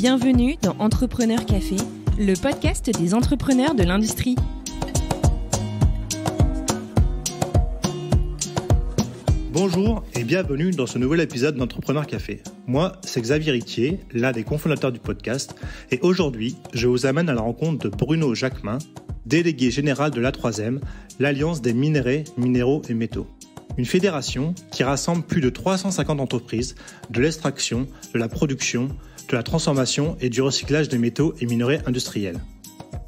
Bienvenue dans Entrepreneur Café, le podcast des entrepreneurs de l'industrie. Bonjour et bienvenue dans ce nouvel épisode d'Entrepreneur Café. Moi, c'est Xavier Rictier, l'un des cofondateurs du podcast, et aujourd'hui, je vous amène à la rencontre de Bruno Jacquemin, délégué général de l'A3M, l'Alliance des minerais, minéraux et métaux. Une fédération qui rassemble plus de 350 entreprises de l'extraction, de la production, de la transformation et du recyclage des métaux et minerais industriels.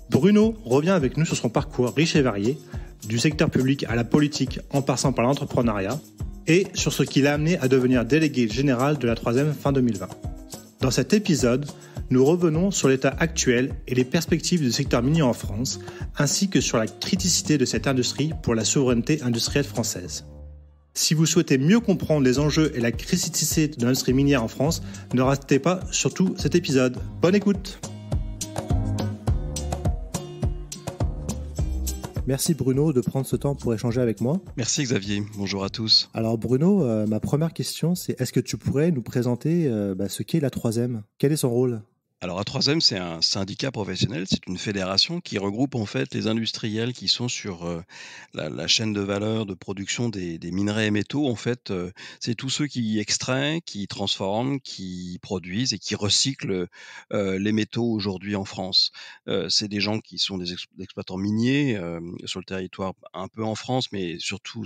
Bruno revient avec nous sur son parcours riche et varié, du secteur public à la politique en passant par l'entrepreneuriat, et sur ce qui l'a amené à devenir délégué général de l'A3M fin 2020. Dans cet épisode, nous revenons sur l'état actuel et les perspectives du secteur minier en France, ainsi que sur la criticité de cette industrie pour la souveraineté industrielle française. Si vous souhaitez mieux comprendre les enjeux et la criticité de l'industrie minière en France, ne ratez pas surtout cet épisode. Bonne écoute! Merci Bruno de prendre ce temps pour échanger avec moi. Merci Xavier, bonjour à tous. Alors Bruno, ma première question c'est est-ce que tu pourrais nous présenter ce qu'est l'A3M? Quel est son rôle? Alors A3M, c'est un syndicat professionnel, c'est une fédération qui regroupe en fait les industriels qui sont sur la chaîne de valeur de production des minerais et métaux. En fait, c'est tous ceux qui extraient, qui transforment, qui produisent et qui recyclent les métaux aujourd'hui en France. C'est des gens qui sont des exploitants miniers sur le territoire, un peu en France, mais surtout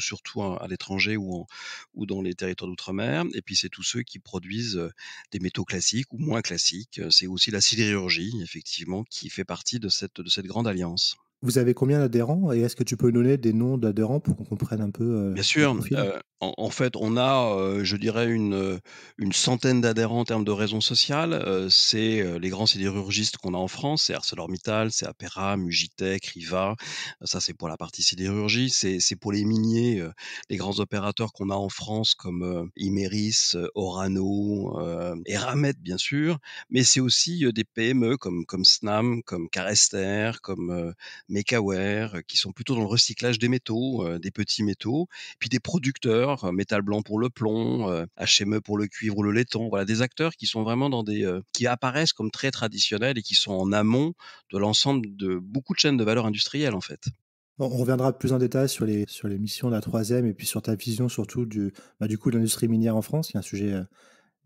à l'étranger ou dans les territoires d'outre-mer. Et puis c'est tous ceux qui produisent des métaux classiques ou moins classiques. C'est aussi la sidérurgie, effectivement, qui fait partie de cette grande alliance. Vous avez combien d'adhérents et est-ce que tu peux nous donner des noms d'adhérents pour qu'on comprenne un peu Bien le sûr, profil? en fait, on a, je dirais une centaine d'adhérents en termes de raison sociale. C'est, les grands sidérurgistes qu'on a en France, c'est ArcelorMittal, c'est Aperam, Ugitech, Riva. Ça, c'est pour la partie sidérurgie. C'est pour les miniers, les grands opérateurs qu'on a en France comme, Imerys, Orano, Eramet, bien sûr. Mais c'est aussi, des PME comme Snam, comme Carester, comme, Mekaware, qui sont plutôt dans le recyclage des métaux, des petits métaux, puis des producteurs, Métal Blanc pour le plomb, HME pour le cuivre ou le laiton. Voilà, des acteurs qui sont vraiment qui apparaissent comme très traditionnels et qui sont en amont de l'ensemble de beaucoup de chaînes de valeur industrielles, en fait. Bon, on reviendra plus en détail sur les missions de la 3 et puis sur ta vision surtout du coup de l'industrie minière en France, qui est un sujet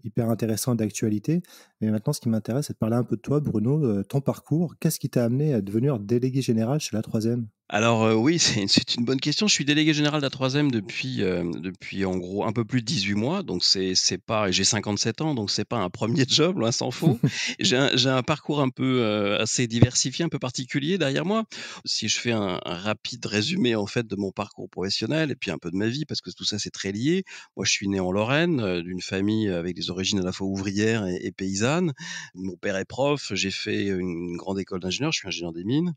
hyper intéressant d'actualité. Mais maintenant, ce qui m'intéresse, c'est de parler un peu de toi, Bruno, ton parcours. Qu'est-ce qui t'a amené à devenir délégué général chez la 3? Alors, oui, c'est une bonne question. Je suis délégué général de la 3 depuis en gros un peu plus de 18 mois, donc c'est pas et j'ai 57 ans, donc c'est pas un premier job, loin s'en faut. J'ai un parcours un peu, assez diversifié, un peu particulier derrière moi. Si je fais un rapide résumé, en fait, de mon parcours professionnel et puis un peu de ma vie, parce que tout ça, c'est très lié. Moi, je suis né en Lorraine, d'une famille avec des origines à la fois ouvrières et paysannes. Mon père est prof, j'ai fait une grande école d'ingénieur, je suis ingénieur des mines.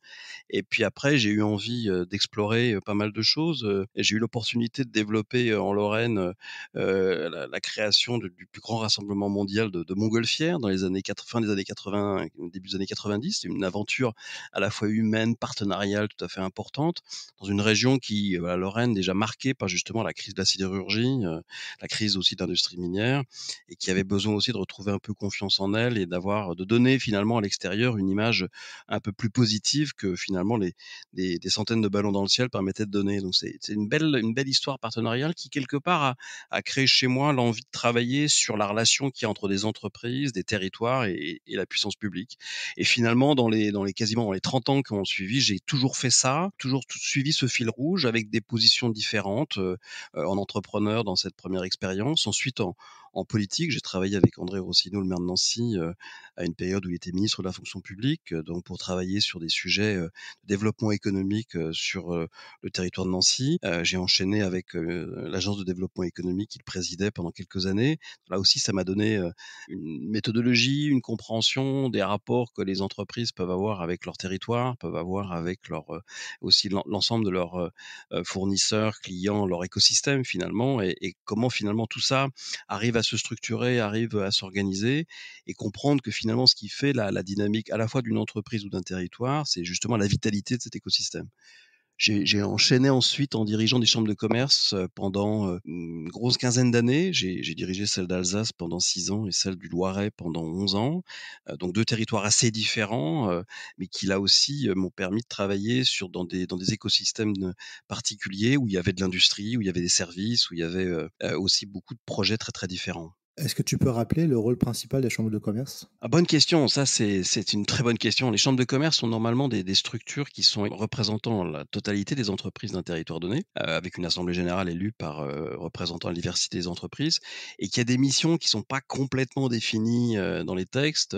Et puis après, j'ai eu envie, d'explorer, pas mal de choses, et j'ai eu l'opportunité de développer, en Lorraine, la création du plus grand rassemblement mondial de montgolfières dans les fin des années 80, début des années 90. C'est une aventure à la fois humaine, partenariale, tout à fait importante, dans une région qui, la Lorraine, déjà marquée par justement la crise de la sidérurgie, la crise aussi de l'industrie minière et qui avait besoin aussi de retrouver un peu confiance en elle et de donner finalement à l'extérieur une image un peu plus positive que finalement des centaines de ballons dans le ciel permettaient de donner. Donc c'est une belle histoire partenariale qui quelque part a créé chez moi l'envie de travailler sur la relation qu'il y a entre des entreprises, des territoires et la puissance publique. Et finalement, quasiment dans les 30 ans qui ont suivi, j'ai toujours fait ça, toujours suivi ce fil rouge avec des positions différentes, en entrepreneur dans cette première expérience. Ensuite, en politique, j'ai travaillé avec André Rossino, le maire de Nancy, à une période où il était ministre de la fonction publique, donc pour travailler sur des sujets, de développement économique, sur, le territoire de Nancy. J'ai enchaîné avec, l'agence de développement économique qu'il présidait pendant quelques années. Là aussi, ça m'a donné, une méthodologie, une compréhension des rapports que les entreprises peuvent avoir avec leur territoire, peuvent avoir avec aussi l'ensemble de leurs, fournisseurs, clients, leur écosystème finalement et comment finalement tout ça arrive à se structurer, arrive à s'organiser et comprendre que finalement ce qui fait la dynamique à la fois d'une entreprise ou d'un territoire, c'est justement la vitalité de cet écosystème. J'ai enchaîné ensuite en dirigeant des chambres de commerce, pendant, une grosse quinzaine d'années. J'ai dirigé celle d'Alsace pendant 6 ans et celle du Loiret pendant 11 ans, donc 2 territoires assez différents, mais qui là aussi, m'ont permis de travailler dans des écosystèmes, particuliers où il y avait de l'industrie, où il y avait des services, où il y avait, aussi beaucoup de projets très, très différents. Est-ce que tu peux rappeler le rôle principal des chambres de commerce? Ah, bonne question, ça c'est une très bonne question. Les chambres de commerce sont normalement des structures qui sont représentant la totalité des entreprises d'un territoire donné, avec une assemblée générale élue par, représentant la diversité des entreprises et qui a des missions qui sont pas complètement définies, dans les textes,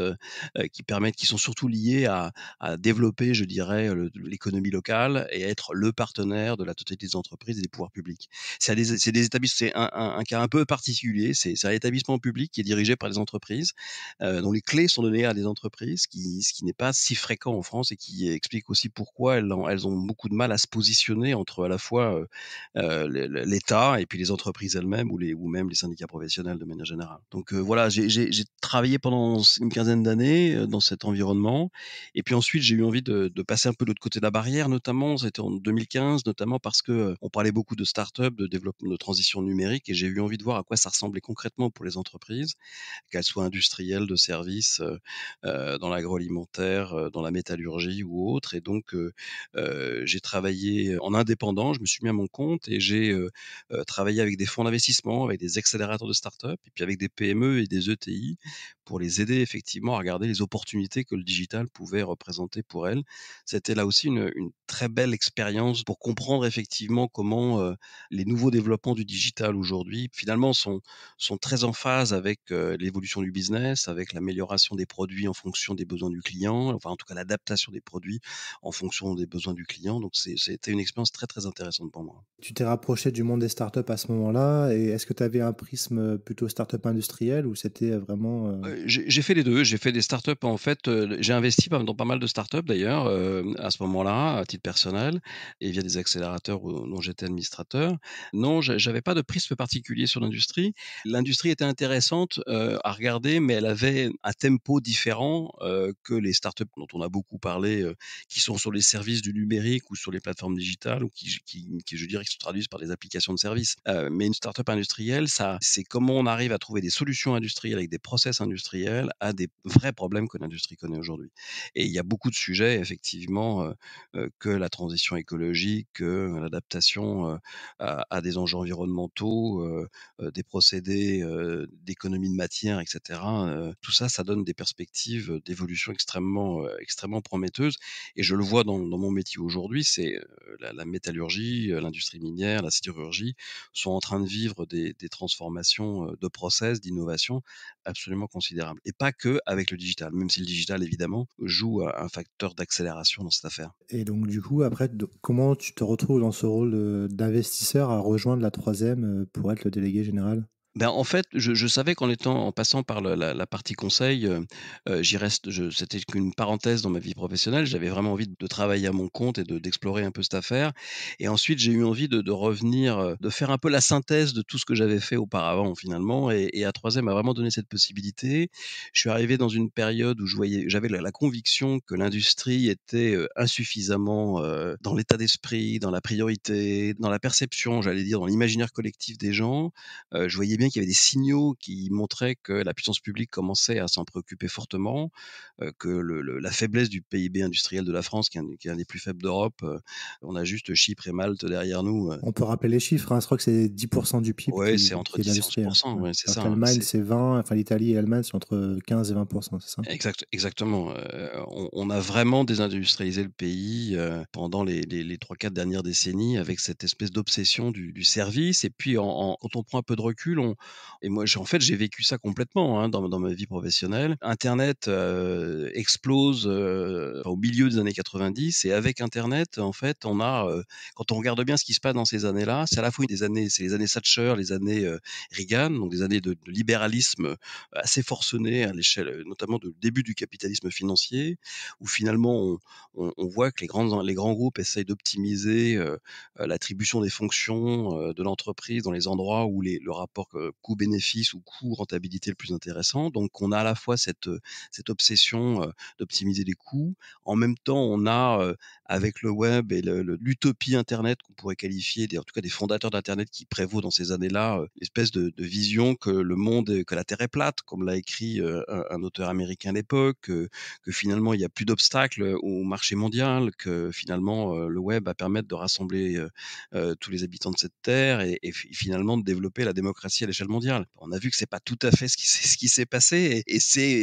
qui sont surtout liées à développer, je dirais, l'économie locale et à être le partenaire de la totalité des entreprises et des pouvoirs publics. C'est des établissements, c'est un cas un peu particulier, c'est un établissement public qui est dirigé par les entreprises, dont les clés sont données à des entreprises, ce qui n'est pas si fréquent en France et qui explique aussi pourquoi elles ont beaucoup de mal à se positionner entre à la fois l'État et puis les entreprises elles-mêmes ou même les syndicats professionnels de manière générale. Donc voilà, j'ai travaillé pendant une quinzaine d'années dans cet environnement. Et puis ensuite, j'ai eu envie de passer un peu de l'autre côté de la barrière, notamment, c'était en 2015, notamment parce que on parlait beaucoup de start-up, de développement, de transition numérique, et j'ai eu envie de voir à quoi ça ressemblait concrètement pour les entreprises, qu'elles soient industrielles, de services, dans l'agroalimentaire, dans la métallurgie ou autre. Et donc, j'ai travaillé en indépendant, je me suis mis à mon compte et j'ai, travaillé avec des fonds d'investissement, avec des accélérateurs de start-up et puis avec des PME et des ETI pour les aider effectivement à regarder les opportunités que le digital pouvait représenter pour elles. C'était là aussi une très belle expérience pour comprendre effectivement comment, les nouveaux développements du digital aujourd'hui finalement sont très en phase avec, l'évolution du business, avec l'amélioration des produits en fonction des besoins du client, enfin en tout cas l'adaptation des produits en fonction des besoins du client. Donc c'était une expérience très, très intéressante pour moi. Tu t'es rapproché du monde des startups à ce moment-là et est-ce que tu avais un prisme plutôt startup industriel ou c'était vraiment, J'ai fait les 2. J'ai fait des startups en fait, j'ai investi dans pas mal de startups d'ailleurs, à ce moment-là, à titre personnel et via des accélérateurs dont j'étais administrateur. Non, j'avais pas de prisme particulier sur l'industrie. L'industrie était intéressante, à regarder, mais elle avait un tempo différent, que les startups dont on a beaucoup parlé, qui sont sur les services du numérique ou sur les plateformes digitales ou qui je dirais, qui se traduisent par des applications de services. Mais une startup industrielle, ça c'est comment on arrive à trouver des solutions industrielles avec des process industriels à des vrais problèmes que l'industrie connaît aujourd'hui. Et il y a beaucoup de sujets effectivement, que la transition écologique, que l'adaptation, à des enjeux environnementaux, des procédés, d'économie de matière et cetera, tout ça, ça donne des perspectives, d'évolution extrêmement prometteuses. Et je le vois dans mon métier aujourd'hui, c'est, la métallurgie, l'industrie minière, la sidérurgie sont en train de vivre des transformations, de process, d'innovation absolument considérables et pas que avec le digital, même si le digital évidemment joue un facteur d'accélération dans cette affaire. et donc du coup après comment tu te retrouves dans ce rôle, d'investisseur à rejoindre la troisième pour être le délégué général? Ben, en fait, je savais en passant par le la partie conseil, j'y reste je c'était qu'une parenthèse dans ma vie professionnelle. J'avais vraiment envie de travailler à mon compte et d'explorer un peu cette affaire. Et ensuite, j'ai eu envie de revenir, de faire un peu la synthèse de tout ce que j'avais fait auparavant finalement. Et A3M m'a vraiment donné cette possibilité. Je suis arrivé dans une période où j'avais la conviction que l'industrie était, insuffisamment, dans l'état d'esprit, dans la priorité, dans la perception, j'allais dire, dans l'imaginaire collectif des gens. Je voyais bien qu'il y avait des signaux qui montraient que la puissance publique commençait à s'en préoccuper fortement, que la faiblesse du PIB industriel de la France, qui est un des plus faibles d'Europe, on a juste Chypre et Malte derrière nous. On peut rappeler les chiffres, hein, je crois que c'est 10% du PIB Ouais, c'est entre qui est de 10 et l'industrie, hein. 11 Ouais. ouais, c'est Alors ça, que hein. l'Allemagne, c'est 20, enfin l'Italie et l'Allemagne, c'est entre 15 et 20%, c'est ça? Exactement, on a vraiment désindustrialisé le pays, pendant les 3-4 dernières décennies avec cette espèce d'obsession du service. Et puis quand on prend un peu de recul, on et moi j'ai en fait, j'ai vécu ça complètement, hein, dans ma vie professionnelle. Internet, explose, au milieu des années 90. Et avec internet, en fait, on a, quand on regarde bien ce qui se passe dans ces années-là, c'est à la fois c'est les années Thatcher, les années, Reagan, donc des années de libéralisme, assez forcené à l'échelle, notamment de début du capitalisme financier, où finalement on voit que les grands groupes essayent d'optimiser, l'attribution des fonctions, de l'entreprise dans les endroits où le rapport, coût-bénéfice ou coût-rentabilité est le plus intéressant. Donc on a à la fois cette obsession, d'optimiser les coûts. En même temps, on a, avec le web et l'utopie Internet qu'on pourrait qualifier, en tout cas des fondateurs d'Internet qui prévaut dans ces années-là, l'espèce de vision que le monde, que la Terre est plate, comme l'a écrit un auteur américain à l'époque, que finalement il n'y a plus d'obstacles au marché mondial, que finalement le web va permettre de rassembler tous les habitants de cette terre et finalement de développer la démocratie à l'échelle mondiale. On a vu que c'est pas tout à fait ce qui s'est passé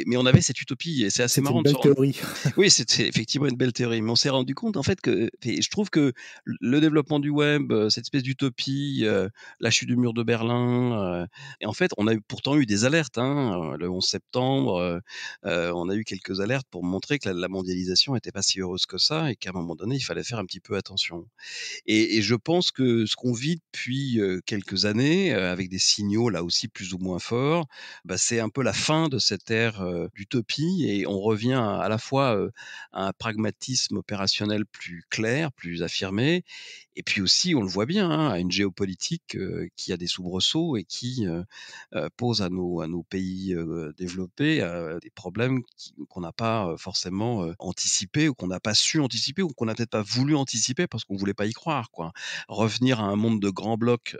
mais on avait cette utopie et c'est assez C'était marrant une de se belle rendre. théorie. Oui, c'est effectivement une belle théorie, mais on s'est rendu compte en fait et je trouve que le développement du web, cette espèce d'utopie, la chute du mur de Berlin, et en fait, on a pourtant eu des alertes, hein, le 11 septembre, on a eu quelques alertes pour montrer que la mondialisation était pas si heureuse que ça et qu'à un moment donné, il fallait faire un petit peu attention. Et je pense que ce qu'on vit depuis, quelques années, avec des signaux là aussi plus ou moins forts, bah, c'est un peu la fin de cette ère, d'utopie et on revient à la fois, à un pragmatisme opérationnel plus clair, plus affirmé et puis aussi, on le voit bien, hein, à une géopolitique, qui a des soubresauts et qui, pose à nos pays, développés, des problèmes qu'on n'a pas, forcément, anticipés ou qu'on n'a pas su anticiper ou qu'on n'a peut-être pas voulu anticiper parce qu'on voulait pas y croire, quoi. Revenir à un monde de grands blocs,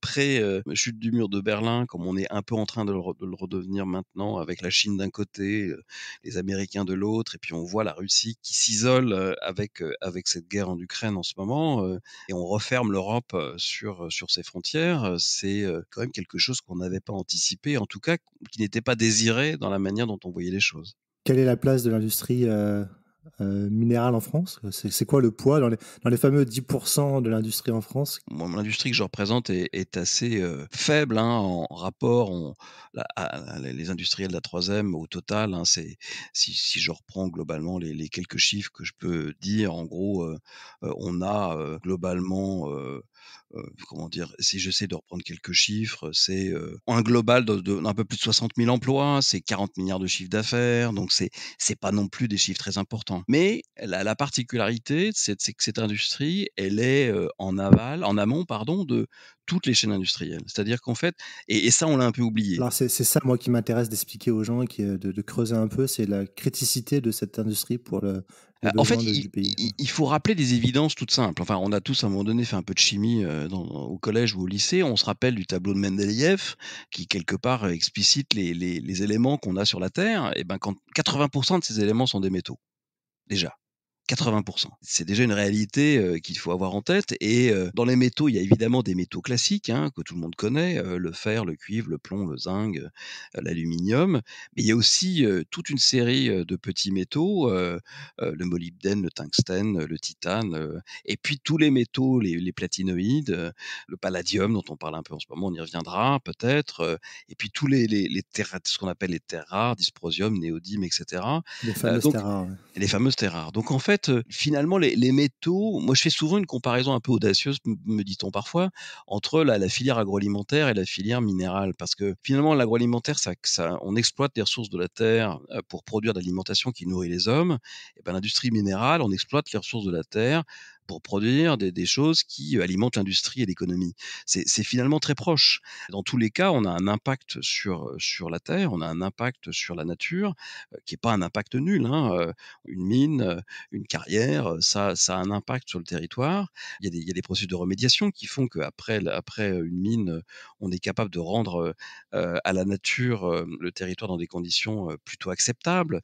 pré, chute du mur de Berlin, comme on est un peu en train de le redevenir maintenant avec la Chine d'un côté, les Américains de l'autre et puis on voit la Russie qui s'isole, avec cette guerre en Ukraine en ce moment, et on referme l'Europe, sur ses frontières, c'est, quand même quelque chose qu'on n'avait pas anticipé, en tout cas qui n'était pas désiré dans la manière dont on voyait les choses. Quelle est la place de l'industrie minérale en France? C'est quoi le poids dans les fameux 10% de l'industrie en France? Moi, l'industrie que je représente est assez, faible, hein, en rapport les industriels de la 3 au total, hein, c'est si je reprends globalement les quelques chiffres que je peux dire, en gros, on a, globalement, comment dire? Si j'essaie de reprendre quelques chiffres, c'est, un global d'un peu plus de 60 000 emplois, c'est 40 milliards de chiffre d'affaires, donc c'est pas non plus des chiffres très importants. Mais la particularité, c'est que cette industrie, elle est, en amont pardon, de toutes les chaînes industrielles. C'est-à-dire qu'en fait et ça, on l'a un peu oublié. Alors c'est ça, moi, qui m'intéresse d'expliquer aux gens, de creuser un peu, c'est la criticité de cette industrie pour les En besoins fait, du pays. il faut rappeler des évidences toutes simples. Enfin, on a tous à un moment donné fait un peu de chimie, au collège ou au lycée. On se rappelle du tableau de Mendeleïev qui quelque part, explicite les éléments qu'on a sur la Terre et ben, quand 80 de ces éléments sont des métaux, déjà. 80. C'est déjà une réalité, qu'il faut avoir en tête et dans les métaux, il y a évidemment des métaux classiques, hein, que tout le monde connaît, le fer, le cuivre, le plomb, le zinc, l'aluminium. Mais il y a aussi, toute une série, de petits métaux, le molybdène, le tungstène, le titane, et puis tous les métaux, les platinoïdes, le palladium dont on parle un peu en ce moment, on y reviendra peut-être, et puis tous les terres ce qu'on appelle les terres rares, dysprosium, néodyme et cetera. Les fameuses Donc terres rares, ouais. les fameuses terres rares. Donc en fait, finalement les métaux moi je fais souvent une comparaison un peu audacieuse, me dit-on parfois, entre la filière agroalimentaire et la filière minérale. Parce que finalement l'agroalimentaire ça on exploite des ressources de la terre, pour produire de l'alimentation qui nourrit les hommes et ben l'industrie minérale, on exploite les ressources de la terre pour produire des choses qui, alimentent l'industrie et l'économie. C'est finalement très proche. Dans tous les cas, on a un impact sur la terre, on a un impact sur la nature, qui est pas un impact nul, hein, une mine, une carrière, ça a un impact sur le territoire. Il y a des processus de remédiation qui font qu'après une mine, on est capable de rendre, à la nature, le territoire dans des conditions, plutôt acceptables.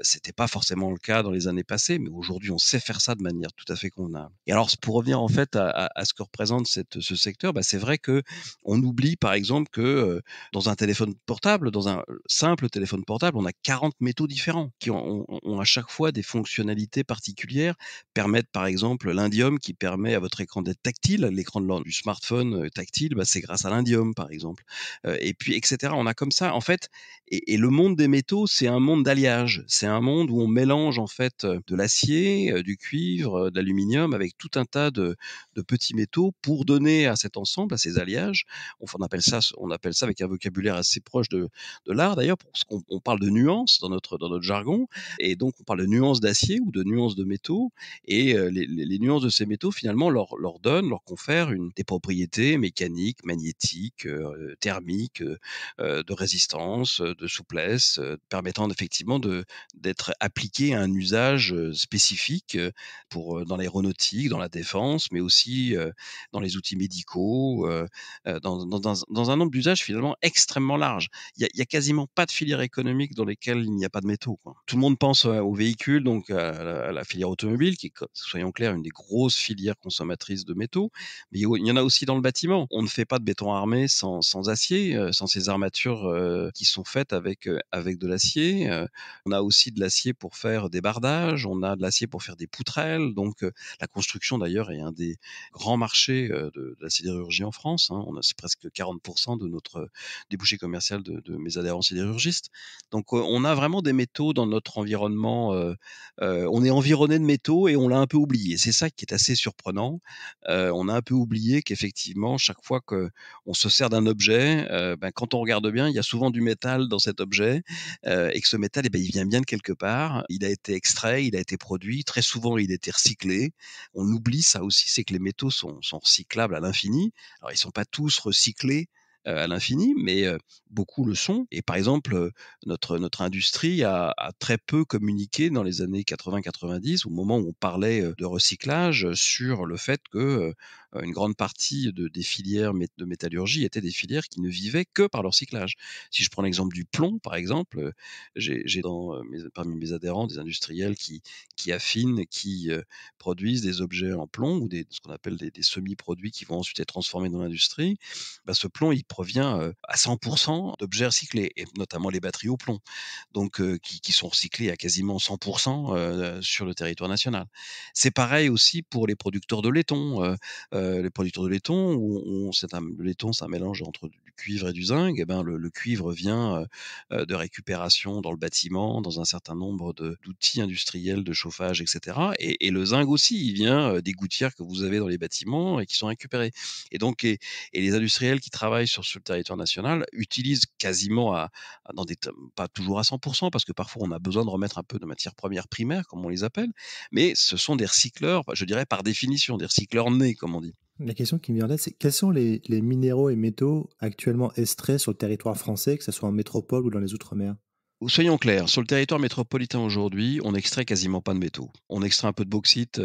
C'était pas forcément le cas dans les années passées, mais aujourd'hui, on sait faire ça de manière tout à fait convenable. Et alors, pour revenir en fait à ce que représente ce secteur, bah, c'est vrai que on oublie par exemple que, dans un téléphone portable, dans un simple téléphone portable, on a 40 métaux différents qui ont à chaque fois des fonctionnalités particulières, permettent par exemple l'indium qui permet à votre écran d'être tactile, l'écran du smartphone, tactile, bah, c'est grâce à l'indium par exemple, et puis et cetera. On a comme ça en fait et le monde des métaux, c'est un monde d'alliage. C'est un monde où on mélange en fait, de l'acier, du cuivre, de l'aluminium avec tout un tas de petits métaux pour donner à cet ensemble, à ces alliages, on appelle ça avec un vocabulaire assez proche de l'art d'ailleurs, parce qu'on parle de nuances dans notre jargon, et donc on parle de nuances d'acier ou de nuances de métaux, et les nuances de ces métaux finalement leur confèrent des propriétés mécaniques, magnétiques, thermiques, de résistance, de souplesse, permettant effectivement d'être appliquées à un usage spécifique dans l'aéronautique, dans la défense, mais aussi dans les outils médicaux, dans un nombre d'usages finalement extrêmement large. Il y a quasiment pas de filière économique dans lesquelles il n'y a pas de métaux, quoi. Tout le monde pense aux véhicules, donc à la filière automobile, qui est, soyons clairs, une des grosses filières consommatrices de métaux, mais il y en a aussi dans le bâtiment. On ne fait pas de béton armé sans acier, sans ces armatures qui sont faites avec de l'acier. On a aussi de l'acier pour faire des bardages, on a de l'acier pour faire des poutrelles. Donc la construction d'ailleurs est un des grands marchés de la sidérurgie en France, hein. C'est presque 40% de notre débouché commercial de mes adhérents sidérurgistes. Donc on a vraiment des métaux dans notre environnement. On est environné de métaux et on l'a un peu oublié. C'est ça qui est assez surprenant. On a un peu oublié qu'effectivement, chaque fois qu'on se sert d'un objet, quand on regarde bien, il y a souvent du métal dans cet objet, et que ce métal, il vient bien de quelque part. Il a été extrait, il a été produit. Très souvent, il a été recyclé. On oublie ça aussi, c'est que les métaux sont recyclables à l'infini. Alors, ils sont pas tous recyclés à l'infini, mais beaucoup le sont. Et par exemple, notre industrie a très peu communiqué dans les années 80-90, au moment où on parlait de recyclage, sur le fait que une grande partie des filières de métallurgie étaient des filières qui ne vivaient que par le recyclage. Si je prends l'exemple du plomb, par exemple, j'ai parmi mes adhérents des industriels qui affinent, qui produisent des objets en plomb ou ce qu'on appelle des semi-produits qui vont ensuite être transformés dans l'industrie. Ce plomb, il provient à 100% d'objets recyclés, et notamment les batteries au plomb, donc qui sont recyclées à quasiment 100% sur le territoire national. C'est pareil aussi pour les producteurs de laiton. Les producteurs de laiton, le laiton, c'est un mélange entre du cuivre et du zinc. Et ben, le cuivre vient de récupération dans le bâtiment, dans un certain nombre d'outils industriels de chauffage, etc. Et le zinc aussi, il vient des gouttières que vous avez dans les bâtiments et qui sont récupérées. Et donc, et les industriels qui travaillent sur le territoire national utilisent quasiment pas toujours à 100%, parce que parfois on a besoin de remettre un peu de matières premières primaires, comme on les appelle, mais ce sont des recycleurs, je dirais par définition, des recycleurs nés, comme on dit. La question qui me vient là, c'est quels sont les minéraux et métaux actuellement extraits sur le territoire français, que ce soit en métropole ou dans les Outre-mer? Soyons clairs, sur le territoire métropolitain aujourd'hui, on n'extrait quasiment pas de métaux. On extrait un peu de bauxite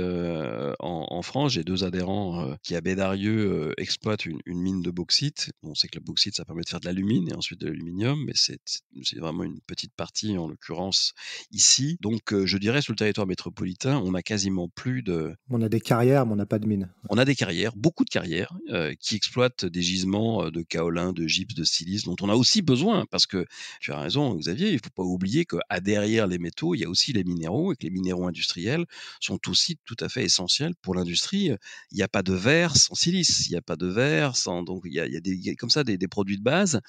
en France. J'ai 2 adhérents qui, à Bédarieux, exploitent une mine de bauxite. On sait que le bauxite, ça permet de faire de l'alumine et ensuite de l'aluminium, mais c'est vraiment une petite partie, en l'occurrence, ici. Donc, je dirais, sur le territoire métropolitain, on a quasiment plus de... On a des carrières, mais on n'a pas de mines. On a des carrières, beaucoup de carrières, qui exploitent des gisements de kaolin, de gypse, de silice, dont on a aussi besoin, parce que tu as raison, Xavier, il ne faut pas oublier qu'à derrière les métaux, il y a aussi les minéraux, et que les minéraux industriels sont aussi tout à fait essentiels pour l'industrie. Il n'y a pas de verre sans silice, il n'y a pas de verre sans... Donc il y a comme ça des produits de base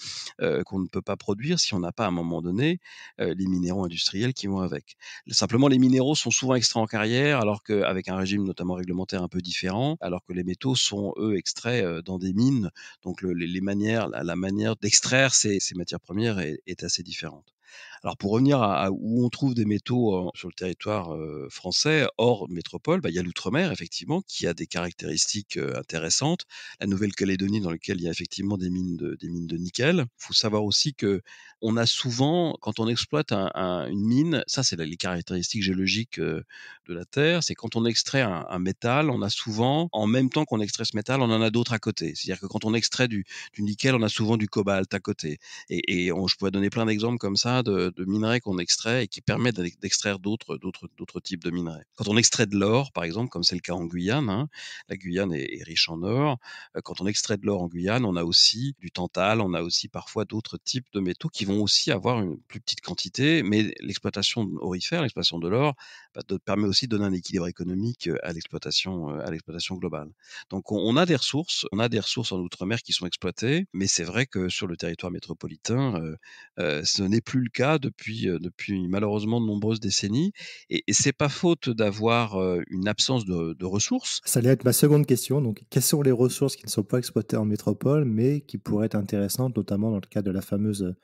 qu'on ne peut pas produire si on n'a pas à un moment donné les minéraux industriels qui vont avec. Simplement, les minéraux sont souvent extraits en carrière, alors qu'avec un régime notamment réglementaire un peu différent, alors que les métaux sont, eux, extraits dans des mines. Donc la manière d'extraire ces matières premières est assez différente. Alors pour revenir à où on trouve des métaux sur le territoire français, hors métropole, il y a l'outre-mer, effectivement, qui a des caractéristiques intéressantes. La Nouvelle-Calédonie, dans laquelle il y a effectivement des mines de nickel. Il faut savoir aussi que on a souvent, quand on exploite une mine, ça c'est les caractéristiques géologiques de la Terre, c'est quand on extrait un métal, on a souvent, en même temps qu'on extrait ce métal, on en a d'autres à côté. C'est-à-dire que quand on extrait du nickel, on a souvent du cobalt à côté. Je pourrais donner plein d'exemples comme ça de minerais qu'on extrait et qui permettent d'extraire d'autres types de minerais. Quand on extrait de l'or, par exemple, comme c'est le cas en Guyane, hein, la Guyane est riche en or. Quand on extrait de l'or en Guyane, on a aussi du tantal, on a aussi parfois d'autres types de métaux qui vont aussi avoir une plus petite quantité, mais l'exploitation aurifère, l'exploitation de l'or, permet aussi de donner un équilibre économique à l'exploitation globale. Donc on a des ressources en outre-mer qui sont exploitées, mais c'est vrai que sur le territoire métropolitain, ce n'est plus le cas depuis malheureusement de nombreuses décennies et c'est pas faute d'avoir, une absence de ressources. Ça allait être ma seconde question. Donc, quelles sont les ressources qui ne sont pas exploitées en métropole, mais qui pourraient être intéressantes, notamment dans le cadre de la fameuse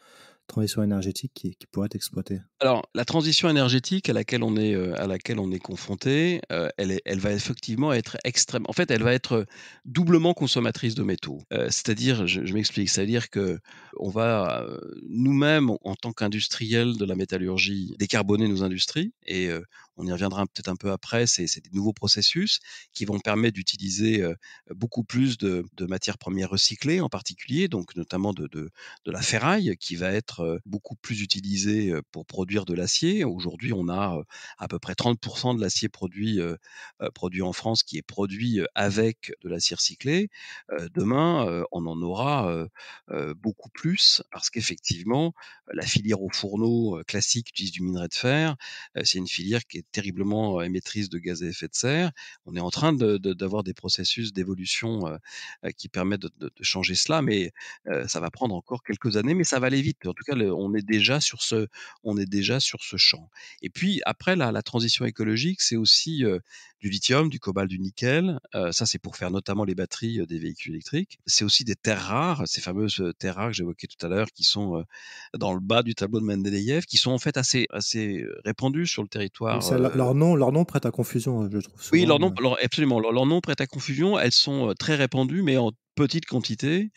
transition énergétique qui pourrait être exploitée? Alors, la transition énergétique à laquelle on est confronté, elle va effectivement être extrême en fait, elle va être, doublement consommatrice de métaux. C'est-à-dire, je m'explique, c'est-à-dire qu'on va, nous-mêmes, en tant qu'industriels de la métallurgie, décarboner nos industries et on y reviendra peut-être un peu après, c'est des nouveaux processus qui vont permettre d'utiliser, beaucoup plus de matières premières recyclées en particulier, donc notamment de la ferraille qui va être, beaucoup plus utilisée, pour produire de l'acier. Aujourd'hui, on a, à peu près 30 de l'acier produit en France qui est produit, avec de l'acier recyclé. Demain, on en aura, beaucoup plus parce qu'effectivement, la filière aux fourneaux, classique utilise du minerai de fer. C'est une filière qui est terriblement, émettrice de gaz à effet de serre. On est en train d'avoir des processus d'évolution, qui permettent de changer cela, mais ça va prendre encore quelques années, mais ça va aller vite. En tout cas, on est déjà sur ce champ. Et puis après la transition écologique, c'est aussi, du lithium, du cobalt, du nickel. Ça, c'est pour faire notamment les batteries, des véhicules électriques. C'est aussi des terres rares, ces fameuses, terres rares que j'évoquais tout à l'heure, qui sont, dans le bas du tableau de Mendeleïev, qui sont en fait assez répandues sur le Oui, territoire, ça, leur nom prête à confusion, je trouve oui, souvent. leur absolument, leur nom prête à confusion. Elles sont, très répandues, mais en petite quantité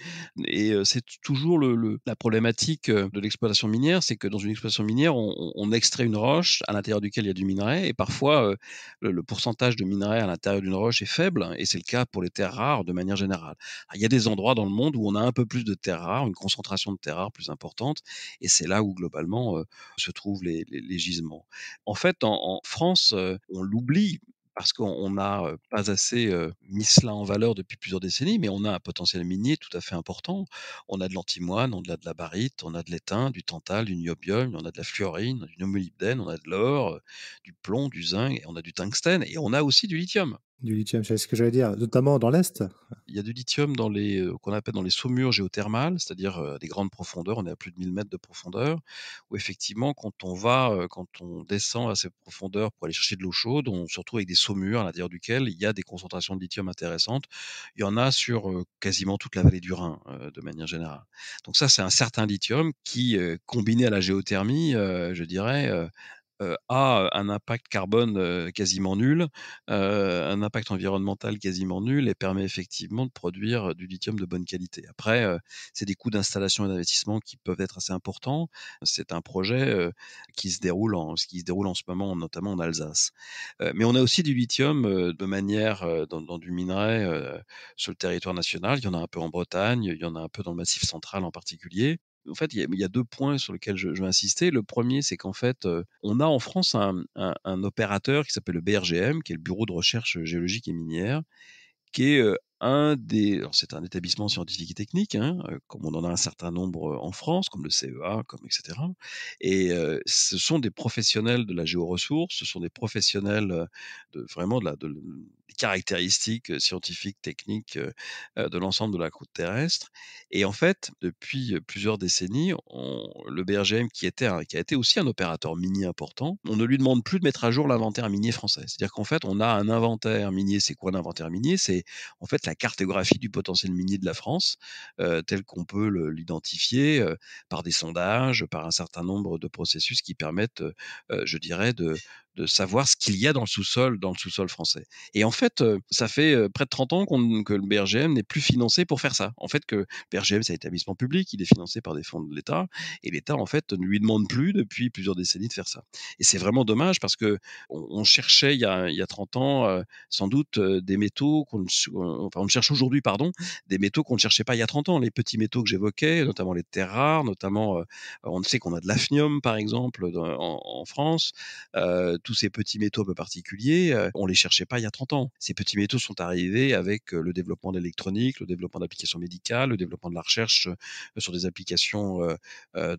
et c'est toujours la problématique, de l'exploitation minière, c'est que dans une exploitation minière, on extrait une roche à l'intérieur duquel il y a du minerai et parfois, le pourcentage de minerai à l'intérieur d'une roche est faible et c'est le cas pour les terres rares de manière générale. Il y a des endroits dans le monde où on a un peu plus de terres rares, une concentration de terres rares plus importante et c'est là où globalement, se trouvent les gisements. En fait, en France, on l'oublie parce qu'on n'a, pas assez, mis cela en valeur depuis plusieurs décennies, mais on a un potentiel minier tout à fait important. On a de l'antimoine, on a de la barite, on a de l'étain, du tantal, du niobium, on a de la fluorine, du molybdène, on a de l'or, du plomb, du zinc et on a du tungstène et on a aussi du lithium. Du lithium, c'est ce que j'allais dire, notamment dans l'Est. Il y a du lithium dans les, qu'on appelle dans les saumures géothermales, c'est-à-dire, des grandes profondeurs, on est à plus de 1000 mètres de profondeur, où effectivement quand on descend à ces profondeurs pour aller chercher de l'eau chaude, on se retrouve avec des saumures à l'intérieur duquel il y a des concentrations de lithium intéressantes. Il y en a sur, quasiment toute la vallée du Rhin, de manière générale. Donc ça, c'est un certain lithium qui, combiné à la géothermie, je dirais, a un impact carbone, quasiment nul, un impact environnemental quasiment nul et permet effectivement de produire, du lithium de bonne qualité. Après, c'est des coûts d'installation et d'investissement qui peuvent être assez importants. C'est un projet, qui se déroule en ce moment, notamment en Alsace. Mais on a aussi du lithium, de manière, dans du minerai, sur le territoire national. Il y en a un peu en Bretagne, il y en a un peu dans le Massif central en particulier. En fait, il y a 2 points sur lesquels je veux insister. Le premier, c'est qu'en fait, on a en France un opérateur qui s'appelle le BRGM, qui est le Bureau de recherche géologique et minière, qui est, alors c'est un établissement scientifique et technique, hein, comme on en a un certain nombre, en France, comme le CEA, comme et cetera et ce sont des professionnels de la géoressource, ce sont des professionnels, de vraiment des caractéristiques, scientifiques, techniques, de l'ensemble de la croûte terrestre et en fait, depuis, plusieurs décennies, le BRGM qui a été aussi un opérateur minier important, on ne lui demande plus de mettre à jour l'inventaire minier français. C'est-à-dire qu'en fait, on a un inventaire minier. C'est quoi un inventaire minier? C'est en fait la cartographie du potentiel minier de la France, tel qu'on peut l'identifier, par des sondages, par un certain nombre de processus qui permettent, je dirais de savoir ce qu'il y a dans le sous-sol français. Et en fait, ça fait, près de 30 ans que le BRGM n'est plus financé pour faire ça. En fait, que le BRGM, c'est un établissement public, il est financé par des fonds de l'État et l'État, en fait, ne lui demande plus depuis plusieurs décennies de faire ça. Et c'est vraiment dommage parce qu'on cherchait il y a 30 ans, sans doute, des métaux enfin, on cherche aujourd'hui, pardon, des métaux qu'on ne cherchait pas il y a 30 ans. Les petits métaux que j'évoquais, notamment les terres rares, notamment, on sait qu'on a de l'hafnium, par exemple, en France, tous ces petits métaux un peu particuliers, on les cherchait pas il y a 30 ans. Ces petits métaux sont arrivés avec, le développement de l'électronique, le développement d'applications médicales, le développement de la recherche, sur des applications,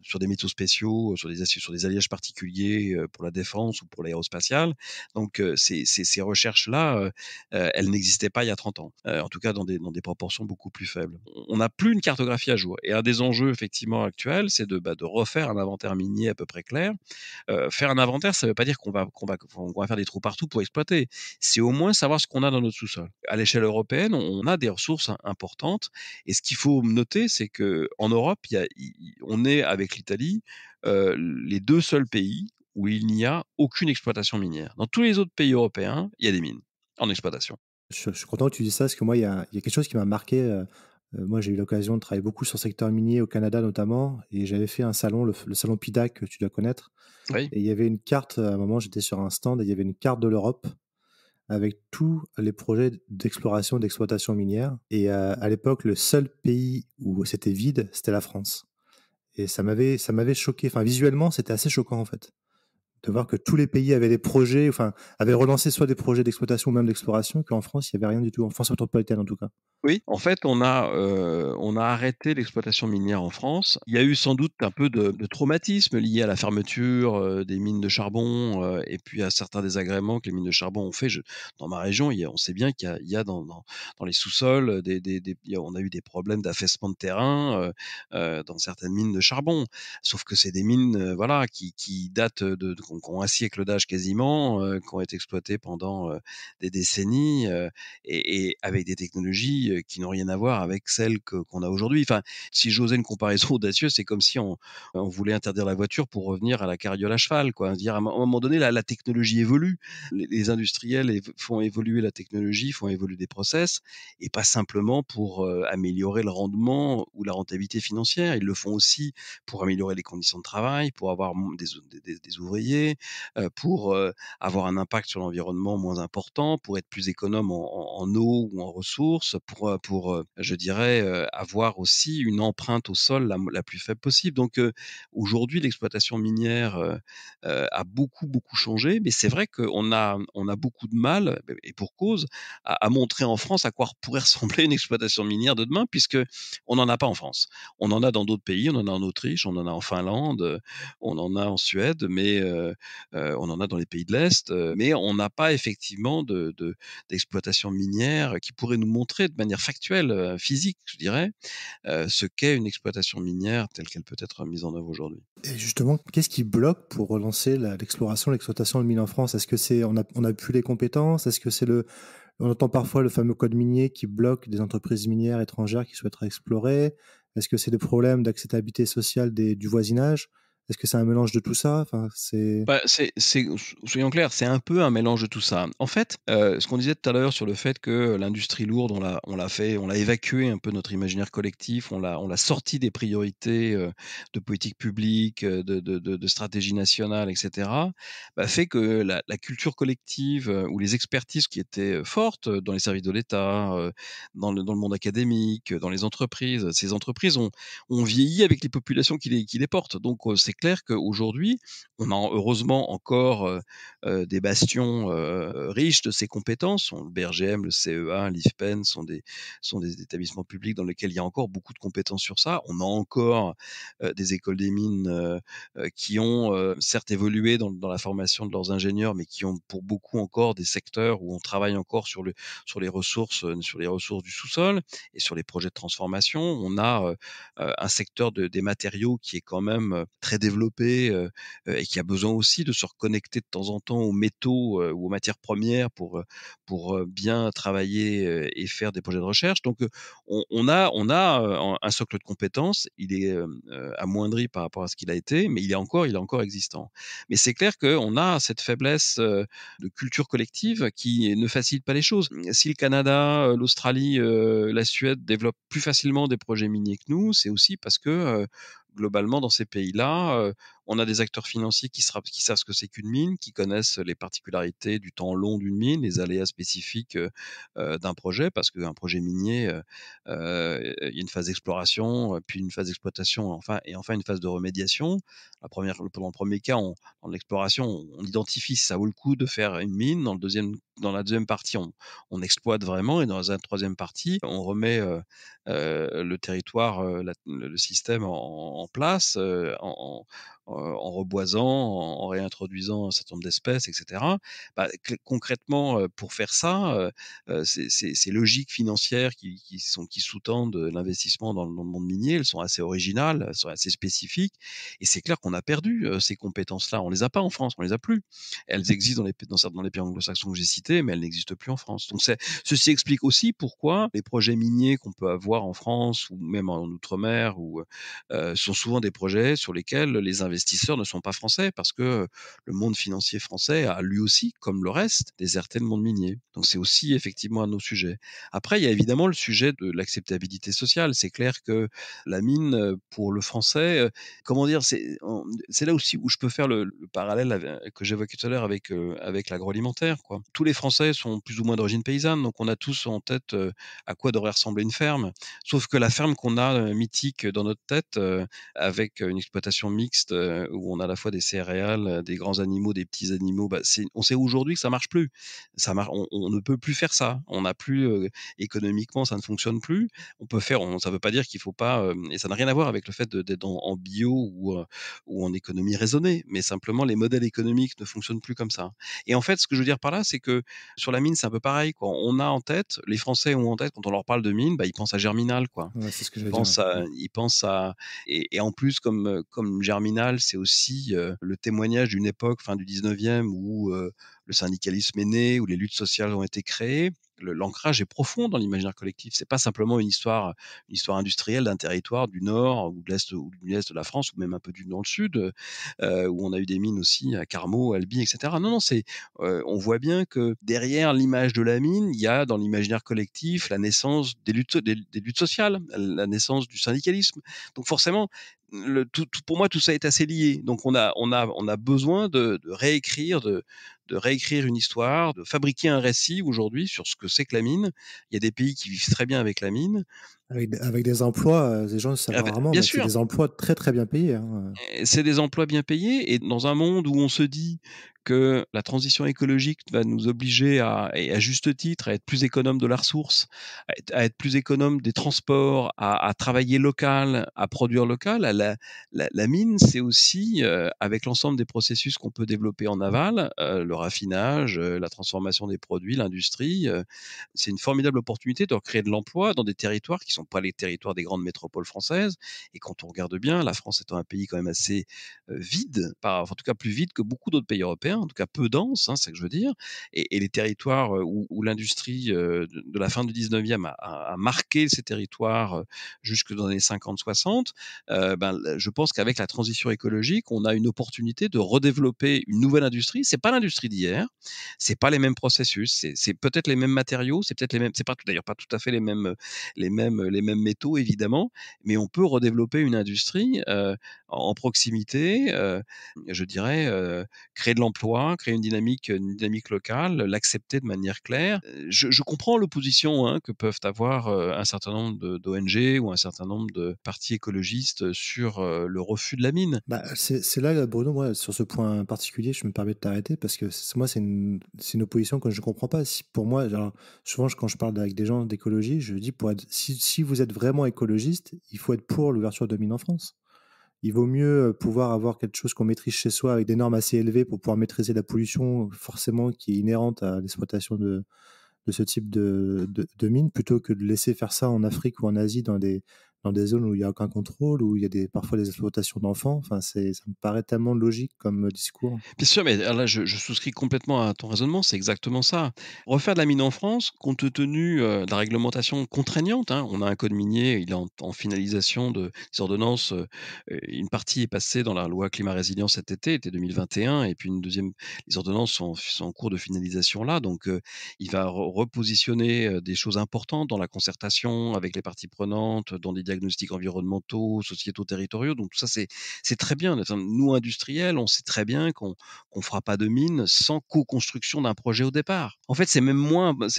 sur des métaux spéciaux, sur des alliages particuliers, pour la défense ou pour l'aérospatiale. Donc, ces recherches-là, elles n'existaient pas il y a 30 ans, en tout cas dans des proportions beaucoup plus faibles. On n'a plus une cartographie à jour et un des enjeux effectivement actuels, c'est de refaire un inventaire minier à peu près clair. Faire un inventaire, ça ne veut pas dire qu'on va faire des trous partout pour exploiter. C'est au moins savoir ce qu'on a dans notre sous-sol. À l'échelle européenne, on a des ressources importantes et ce qu'il faut noter, c'est qu'en Europe, on est avec l'Italie, les 2 seuls pays où il n'y a aucune exploitation minière. Dans tous les autres pays européens, il y a des mines en exploitation. Je suis content que tu dises ça parce que moi, il y a quelque chose qui m'a marqué. Moi, j'ai eu l'occasion de travailler beaucoup sur le secteur minier au Canada notamment, et j'avais fait un salon, le salon PIDAC, que tu dois connaître. Oui. Et il y avait une carte, à un moment, j'étais sur un stand et il y avait une carte de l'Europe avec tous les projets d'exploration et d'exploitation minière. Et à l'époque, le seul pays où c'était vide, c'était la France. Et ça m'avait choqué. Enfin, visuellement, c'était assez choquant en fait, de voir que tous les pays avaient des projets, enfin, avaient relancé soit des projets d'exploitation ou même d'exploration, qu'en France, il n'y avait rien du tout. En France métropolitaine, en tout cas. Oui, en fait, on a arrêté l'exploitation minière en France. Il y a eu sans doute un peu de traumatisme lié à la fermeture, des mines de charbon, et puis à certains désagréments que les mines de charbon ont fait. Dans ma région, on sait bien qu'il y a dans les sous-sols on a eu des problèmes d'affaissement de terrain, dans certaines mines de charbon. Sauf que c'est des mines, voilà, qui datent qui ont un siècle d'âge quasiment, qui ont été exploitées pendant, des décennies, et avec des technologies, qui n'ont rien à voir avec celles qu'on a aujourd'hui. Enfin, si j'osais une comparaison audacieuse, c'est comme si on voulait interdire la voiture pour revenir à la carriole à cheval, quoi. Dire à un moment donné, la technologie évolue. Les industriels font évoluer la technologie, font évoluer des process, et pas simplement pour améliorer le rendement ou la rentabilité financière. Ils le font aussi pour améliorer les conditions de travail, pour avoir des ouvriers, pour avoir un impact sur l'environnement moins important, pour être plus économe en eau ou en ressources, pour je dirais, avoir aussi une empreinte au sol la plus faible possible. Donc, aujourd'hui, l'exploitation minière, a beaucoup, beaucoup changé, mais c'est vrai qu'on a beaucoup de mal, et pour cause, à montrer en France à quoi pourrait ressembler une exploitation minière de demain, puisque on n'en a pas en France. On en a dans d'autres pays, on en a en Autriche, on en a en Finlande, on en a en Suède, mais on en a dans les pays de l'Est, mais on n'a pas effectivement d'exploitation minière qui pourrait nous montrer de manière factuelle, physique, je dirais, ce qu'est une exploitation minière telle qu'elle peut être mise en œuvre aujourd'hui. Et justement, qu'est-ce qui bloque pour relancer l'exploration, l'exploitation de mines en France? Est-ce que on a plus les compétences? Est-ce que on entend parfois le fameux code minier qui bloque des entreprises minières étrangères qui souhaiteraient explorer? Est-ce que c'est des problèmes d'acceptabilité sociale du voisinage? Est-ce que c'est un mélange de tout ça? Enfin, Bah, soyons clairs, c'est un peu un mélange de tout ça. En fait, ce qu'on disait tout à l'heure sur le fait que l'industrie lourde, on l'a évacué un peu notre imaginaire collectif, on l'a sorti des priorités, de politique publique, de stratégie nationale, et cetera, bah, fait que la culture collective, ou les expertises qui étaient, fortes, dans les services de l'État, dans le monde académique, dans les entreprises, ces entreprises ont vieilli avec les populations qui les portent. Donc, c'est clair qu'aujourd'hui, on a heureusement encore, des bastions, riches de ces compétences. Le BRGM, le CEA, l'IFPEN sont des établissements publics dans lesquels il y a encore beaucoup de compétences sur ça. On a encore, des écoles des mines, qui ont, certes évolué dans la formation de leurs ingénieurs, mais qui ont pour beaucoup encore des secteurs où on travaille encore sur les ressources du sous-sol et sur les projets de transformation. On a, un secteur des matériaux qui est quand même, très développé, et qui a besoin aussi de se reconnecter de temps en temps aux métaux, ou aux matières premières pour bien travailler, et faire des projets de recherche. Donc, on a un socle de compétences. Il est, amoindri par rapport à ce qu'il a été, mais il est encore existant. Mais c'est clair qu'on a cette faiblesse, de culture collective qui ne facilite pas les choses. Si le Canada, l'Australie, la Suède développent plus facilement des projets miniers que nous, c'est aussi parce que, globalement dans ces pays-là, on a des acteurs financiers qui savent ce que c'est qu'une mine, qui connaissent les particularités du temps long d'une mine, les aléas spécifiques d'un projet, parce qu'un projet minier, il y a une phase d'exploration, puis une phase d'exploitation, enfin une phase de remédiation. Dans le premier cas, dans l'exploration, on identifie si ça vaut le coup de faire une mine. Dans la deuxième partie, on exploite vraiment, et dans la troisième partie, on remet le territoire, le système en place, en reboisant, en réintroduisant un certain nombre d'espèces, etc. Concrètement, pour faire ça, ces logiques financières qui sous-tendent l'investissement dans le monde minier, elles sont assez originales, elles sont assez spécifiques, et c'est clair qu'on a perdu ces compétences-là. On les a pas en France, on les a plus. Elles existent dans les pays anglo-saxons que j'ai cités, mais elles n'existent plus en France. Donc ceci explique aussi pourquoi les projets miniers qu'on peut avoir en France ou même en outre-mer sont souvent des projets sur lesquels les investisseurs ne sont pas français, parce que le monde financier français a lui aussi, comme le reste, déserté le monde minier. Donc c'est aussi effectivement un de nos sujets. Après, il y a évidemment le sujet de l'acceptabilité sociale. C'est clair que la mine, pour le français, comment dire, c'est là aussi où je peux faire le parallèle que j'évoquais tout à l'heure avec l'agroalimentaire, quoi. Tous les Français sont plus ou moins d'origine paysanne, donc on a tous en tête à quoi devrait ressembler une ferme. Sauf que la ferme qu'on a mythique dans notre tête, avec une exploitation mixte, où on a à la fois des céréales, des grands animaux, des petits animaux, on sait aujourd'hui que ça marche plus. On ne peut plus faire ça. On n'a plus économiquement, ça ne fonctionne plus. Ça veut pas dire qu'il faut pas, et ça n'a rien à voir avec le fait d'être en bio ou en économie raisonnée, mais simplement les modèles économiques ne fonctionnent plus comme ça. Et en fait, ce que je veux dire par là, c'est que sur la mine, c'est un peu pareil, quoi. Les Français ont en tête, quand on leur parle de mine, ils pensent à Germinal, quoi. Ouais, c'est ce que je veux dire. Ils pensent à, et en plus, comme Germinal, c'est aussi le témoignage d'une époque, fin du 19e, où le syndicalisme est né, où les luttes sociales ont été créées. L'ancrage est profond dans l'imaginaire collectif. C'est pas simplement une histoire industrielle d'un territoire du nord ou de l'est de la France, ou même un peu dans le sud, où on a eu des mines aussi à Carmaux, Albi, etc. Non, on voit bien que derrière l'image de la mine, il y a dans l'imaginaire collectif la naissance des luttes sociales, la naissance du syndicalisme. Donc forcément, pour moi, tout ça est assez lié. Donc on a besoin de réécrire une histoire, de fabriquer un récit aujourd'hui sur ce que c'est que la mine. Il y a des pays qui vivent très bien avec la mine. Avec des emplois, les gens le savent rarement, Bien mais c'est sûr. des emplois très très bien payés. C'est des emplois bien payés, et dans un monde où on se dit que la transition écologique va nous obliger et à juste titre, à être plus économe de la ressource, à être plus économe des transports, à travailler local, à produire local. La mine, c'est aussi, avec l'ensemble des processus qu'on peut développer en aval, le raffinage, la transformation des produits, l'industrie, c'est une formidable opportunité de recréer de l'emploi dans des territoires qui ne sont pas les territoires des grandes métropoles françaises. Et quand on regarde bien, la France étant un pays quand même assez vide, en tout cas plus vide que beaucoup d'autres pays européens, en tout cas peu dense, c'est ce que je veux dire, et les territoires où l'industrie de la fin du 19e a marqué ces territoires jusque dans les années 50-60, je pense qu'avec la transition écologique, on a une opportunité de redévelopper une nouvelle industrie. C'est pas l'industrie d'hier, c'est pas les mêmes processus, c'est peut-être les mêmes matériaux, c'est peut-être les mêmes, c'est pas d'ailleurs pas tout à fait les mêmes métaux évidemment, mais on peut redévelopper une industrie en proximité, je dirais, créer de l'emploi, créer une dynamique locale, l'accepter de manière claire. Je comprends l'opposition que peuvent avoir un certain nombre d'ONG ou un certain nombre de partis écologistes sur le refus de la mine. C'est là, Bruno, moi, sur ce point particulier, je me permets de t'arrêter parce que moi, c'est une opposition que je ne comprends pas. Pour moi, souvent, quand je parle avec des gens d'écologie, je dis si vous êtes vraiment écologiste, il faut être pour l'ouverture de mines en France. Il vaut mieux pouvoir avoir quelque chose qu'on maîtrise chez soi avec des normes assez élevées pour pouvoir maîtriser la pollution forcément qui est inhérente à l'exploitation de ce type de mines, plutôt que de laisser faire ça en Afrique ou en Asie dans des zones où il n'y a aucun contrôle, où il y a parfois des exploitations d'enfants. Enfin, ça me paraît tellement logique comme discours. Bien sûr, mais là, je souscris complètement à ton raisonnement, c'est exactement ça. Refaire de la mine en France, compte tenu de la réglementation contraignante, on a un code minier, il est en finalisation des ordonnances. Une partie est passée dans la loi climat résilience cet été 2021, et puis les ordonnances sont en cours de finalisation là. Donc, il va repositionner des choses importantes dans la concertation avec les parties prenantes, dans des diagnostics environnementaux, sociétaux, territoriaux. Donc tout ça, c'est très bien. Enfin, nous, industriels, on sait très bien qu'on fera pas de mine sans co-construction d'un projet au départ. En fait,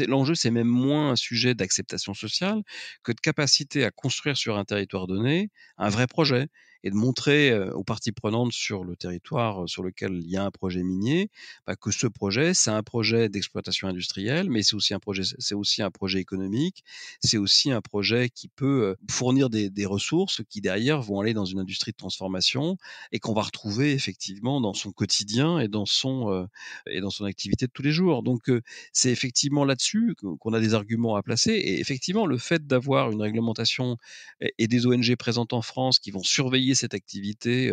l'enjeu, c'est même moins un sujet d'acceptation sociale que de capacité à construire sur un territoire donné un vrai projet et de montrer aux parties prenantes sur le territoire sur lequel il y a un projet minier, que ce projet, c'est un projet d'exploitation industrielle, mais c'est aussi un projet économique, c'est aussi un projet qui peut fournir des ressources qui derrière vont aller dans une industrie de transformation et qu'on va retrouver effectivement dans son quotidien et dans son activité de tous les jours. Donc c'est effectivement là-dessus qu'on a des arguments à placer. Et effectivement, le fait d'avoir une réglementation et des ONG présentes en France qui vont surveiller cette activité,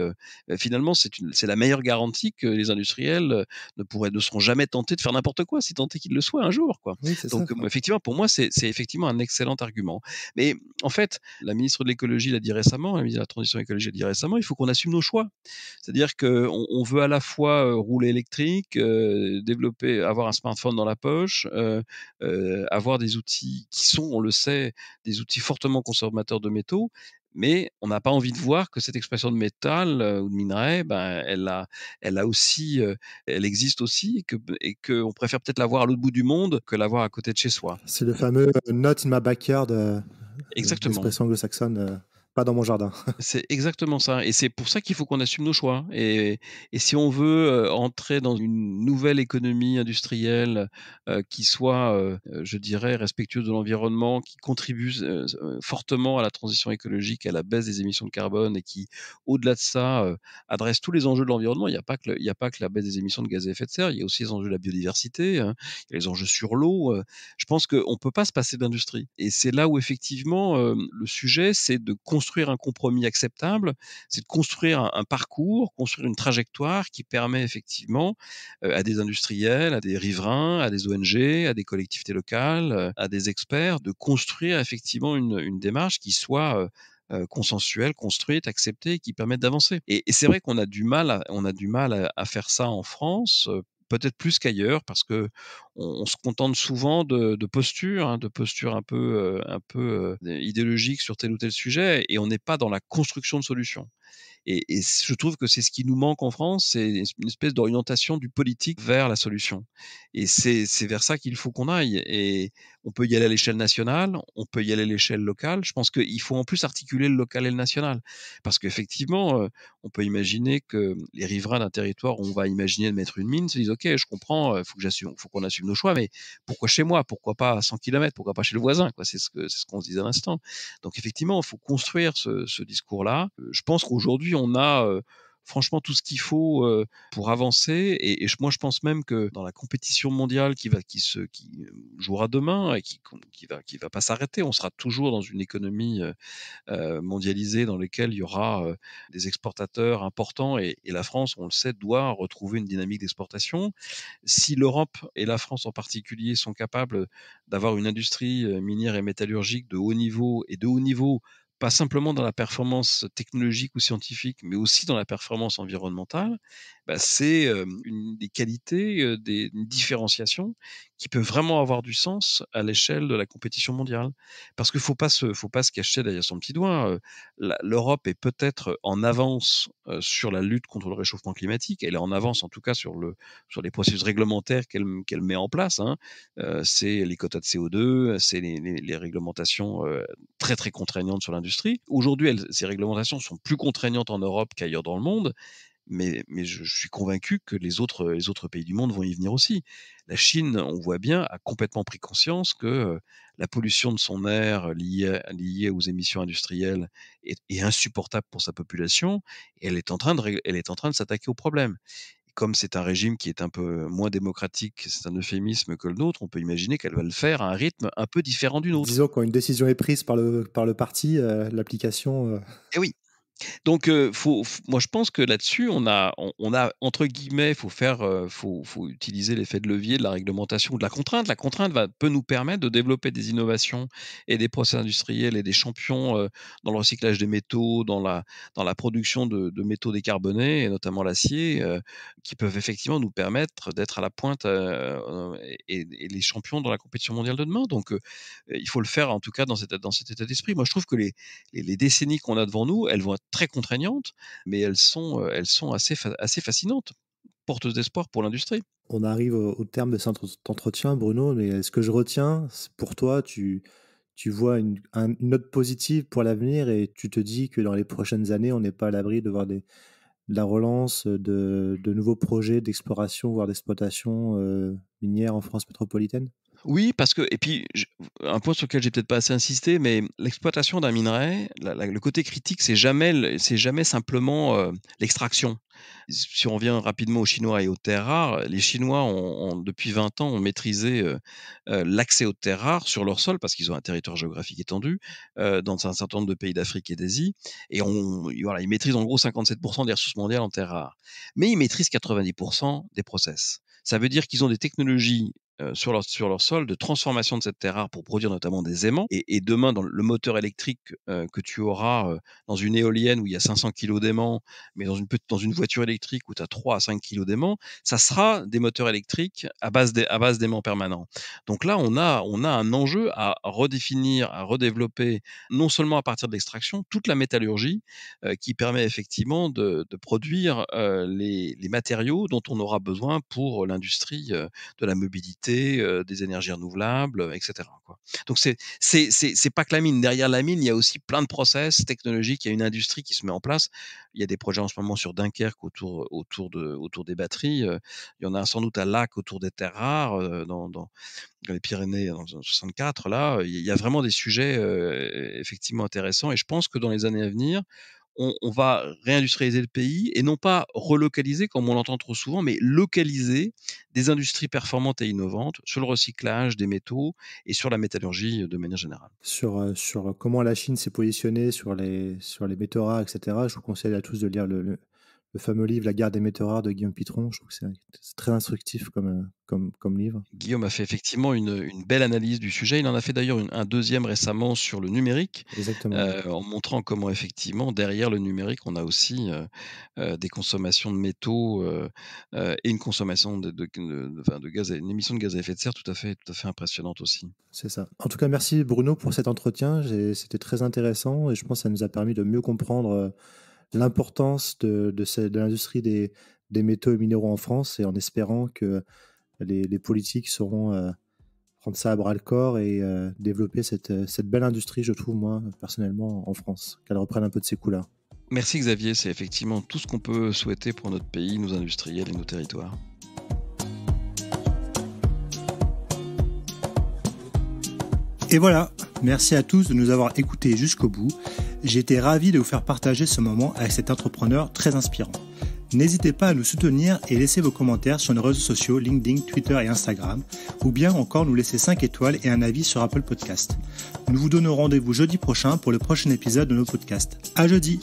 finalement, c'est la meilleure garantie que les industriels ne seront jamais tentés de faire n'importe quoi, si tant est qu'ils le soient un jour, quoi. Oui, c'est ça. Donc, effectivement, pour moi, c'est effectivement un excellent argument. Mais en fait, la ministre de l'écologie l'a dit récemment, la ministre de la transition écologique l'a dit récemment, il faut qu'on assume nos choix. C'est-à-dire qu'on veut à la fois rouler électrique, avoir un smartphone dans la poche, avoir des outils qui sont, on le sait, des outils fortement consommateurs de métaux, mais on n'a pas envie de voir que cette expression de métal ou de minerai, elle existe aussi et qu'on préfère peut-être l'avoir à l'autre bout du monde que l'avoir à côté de chez soi. C'est le fameux not in my backyard, Exactement. l'expression anglo-saxonne, pas dans mon jardin. C'est exactement ça et c'est pour ça qu'il faut qu'on assume nos choix et si on veut, entrer dans une nouvelle économie industrielle, qui soit, je dirais respectueuse de l'environnement, qui contribue fortement à la transition écologique, à la baisse des émissions de carbone et qui, au-delà de ça, adresse tous les enjeux de l'environnement. Il y a pas que la baisse des émissions de gaz à effet de serre, il y a aussi les enjeux de la biodiversité, hein, il y a les enjeux sur l'eau, je pense qu'on peut pas se passer d'industrie et c'est là où effectivement, le sujet, c'est de construire un compromis acceptable, c'est de construire un parcours, construire une trajectoire qui permet effectivement à des industriels, à des riverains, à des ONG, à des collectivités locales, à des experts, de construire effectivement une démarche qui soit consensuelle, construite, acceptée, qui permette d'avancer. Et c'est vrai qu'on a du mal à faire ça en France, peut-être plus qu'ailleurs, parce que on se contente souvent de postures, hein, de postures un peu idéologiques sur tel ou tel sujet, et on n'est pas dans la construction de solutions. Et je trouve que c'est ce qui nous manque en France, c'est une espèce d'orientation du politique vers la solution. Et c'est vers ça qu'il faut qu'on aille. Et on peut y aller à l'échelle nationale, on peut y aller à l'échelle locale. Je pense qu'il faut en plus articuler le local et le national. Parce qu'effectivement, on peut imaginer que les riverains d'un territoire où on va imaginer de mettre une mine se disent: OK, je comprends, faut qu'on assume nos choix, mais pourquoi chez moi? Pourquoi pas à 100 kilomètres? Pourquoi pas chez le voisin, quoi? C'est ce qu'on se disait à l'instant. Donc effectivement, il faut construire ce discours-là. Je pense qu'aujourd'hui, on a franchement tout ce qu'il faut pour avancer. Et moi, je pense même que dans la compétition mondiale qui jouera demain et qui va pas s'arrêter, on sera toujours dans une économie mondialisée dans laquelle il y aura des exportateurs importants. Et la France, on le sait, doit retrouver une dynamique d'exportation. Si l'Europe et la France en particulier sont capables d'avoir une industrie minière et métallurgique de haut niveau et de haut niveau, pas simplement dans la performance technologique ou scientifique, mais aussi dans la performance environnementale, c'est une des qualités, une différenciation qui peut vraiment avoir du sens à l'échelle de la compétition mondiale. Parce qu'il faut pas se cacher derrière son petit doigt. L'Europe est peut-être en avance sur la lutte contre le réchauffement climatique. Elle est en avance en tout cas sur les processus réglementaires qu'elle met en place, hein. C'est les quotas de CO2, c'est les réglementations très très contraignantes sur l'industrie. Aujourd'hui, ces réglementations sont plus contraignantes en Europe qu'ailleurs dans le monde, mais je suis convaincu que les autres pays du monde vont y venir aussi. La Chine, on voit bien, a complètement pris conscience que la pollution de son air liée aux émissions industrielles est insupportable pour sa population, et elle est en train de s'attaquer au problème. Comme c'est un régime qui est un peu moins démocratique, c'est un euphémisme que le nôtre, on peut imaginer qu'elle va le faire à un rythme un peu différent du nôtre. Disons quand une décision est prise par le parti, l'application. Eh oui, Donc, moi, je pense que là-dessus, on a entre guillemets, faut utiliser l'effet de levier de la réglementation ou de la contrainte. La contrainte peut nous permettre de développer des innovations et des process industriels et des champions dans le recyclage des métaux, dans la production de métaux décarbonés, et notamment l'acier, qui peuvent effectivement nous permettre d'être à la pointe et les champions dans la compétition mondiale de demain. Donc, il faut le faire en tout cas dans cet état d'esprit. Moi, je trouve que les décennies qu'on a devant nous, elles vont être très contraignantes, mais elles sont assez fascinantes, porteuses d'espoir pour l'industrie. On arrive au terme de cet entretien, Bruno, mais ce que je retiens, pour toi, tu vois une note positive pour l'avenir et tu te dis que dans les prochaines années, on n'est pas à l'abri de voir de la relance de nouveaux projets d'exploration, voire d'exploitation minière en France métropolitaine? Oui, parce que et puis un point sur lequel j'ai peut-être pas assez insisté, mais l'exploitation d'un minerai, le côté critique, c'est jamais simplement l'extraction. Si on revient rapidement aux Chinois et aux terres rares, les Chinois depuis 20 ans ont maîtrisé l'accès aux terres rares sur leur sol parce qu'ils ont un territoire géographique étendu dans un certain nombre de pays d'Afrique et d'Asie, et voilà, ils maîtrisent en gros 57% des ressources mondiales en terres rares, mais ils maîtrisent 90% des process. Ça veut dire qu'ils ont des technologies sur leur sol de transformation de cette terre rare pour produire notamment des aimants. Et demain, dans le moteur électrique que tu auras dans une éolienne où il y a 500 kg d'aimants, mais dans une voiture électrique où tu as 3 à 5 kg d'aimants, ça sera des moteurs électriques à base d'aimants permanents. Donc là, on a un enjeu à redéfinir, à redévelopper, non seulement à partir de l'extraction, toute la métallurgie qui permet effectivement de produire les matériaux dont on aura besoin pour l'industrie de la mobilité, des énergies renouvelables, etc. quoi. Donc c'est pas que la mine. Derrière la mine, il y a aussi plein de process technologiques. Il y a une industrie qui se met en place. Il y a des projets en ce moment sur Dunkerque autour des batteries. Il y en a sans doute à Lac autour des terres rares, dans les Pyrénées, dans le 64. Là, il y a vraiment des sujets effectivement intéressants. Et je pense que dans les années à venir, on va réindustrialiser le pays et non pas relocaliser comme on l'entend trop souvent, mais localiser des industries performantes et innovantes sur le recyclage des métaux et sur la métallurgie de manière générale. Sur comment la Chine s'est positionnée sur les métaux rares, etc., je vous conseille à tous de lire le fameux livre La guerre des métaux rares de Guillaume Pitron. Je trouve que c'est très instructif comme livre. Guillaume a fait effectivement une belle analyse du sujet. Il en a fait d'ailleurs un deuxième récemment sur le numérique, en montrant comment effectivement derrière le numérique on a aussi des consommations de métaux et une consommation de gaz, une émission de gaz à effet de serre tout à fait impressionnante aussi. C'est ça. En tout cas, merci Bruno pour cet entretien. C'était très intéressant et je pense que ça nous a permis de mieux comprendre l'importance de l'industrie des métaux et minéraux en France, et en espérant que les politiques sauront prendre ça à bras-le-corps et développer cette belle industrie, je trouve, moi, personnellement, en France, qu'elle reprenne un peu de ses couleurs. Merci Xavier, c'est effectivement tout ce qu'on peut souhaiter pour notre pays, nos industriels et nos territoires. Et voilà, merci à tous de nous avoir écoutés jusqu'au bout. J'ai été ravi de vous faire partager ce moment avec cet entrepreneur très inspirant. N'hésitez pas à nous soutenir et laisser vos commentaires sur nos réseaux sociaux LinkedIn, Twitter et Instagram, ou bien encore nous laisser 5 étoiles et un avis sur Apple Podcast. Nous vous donnons rendez-vous jeudi prochain pour le prochain épisode de nos podcasts. À jeudi!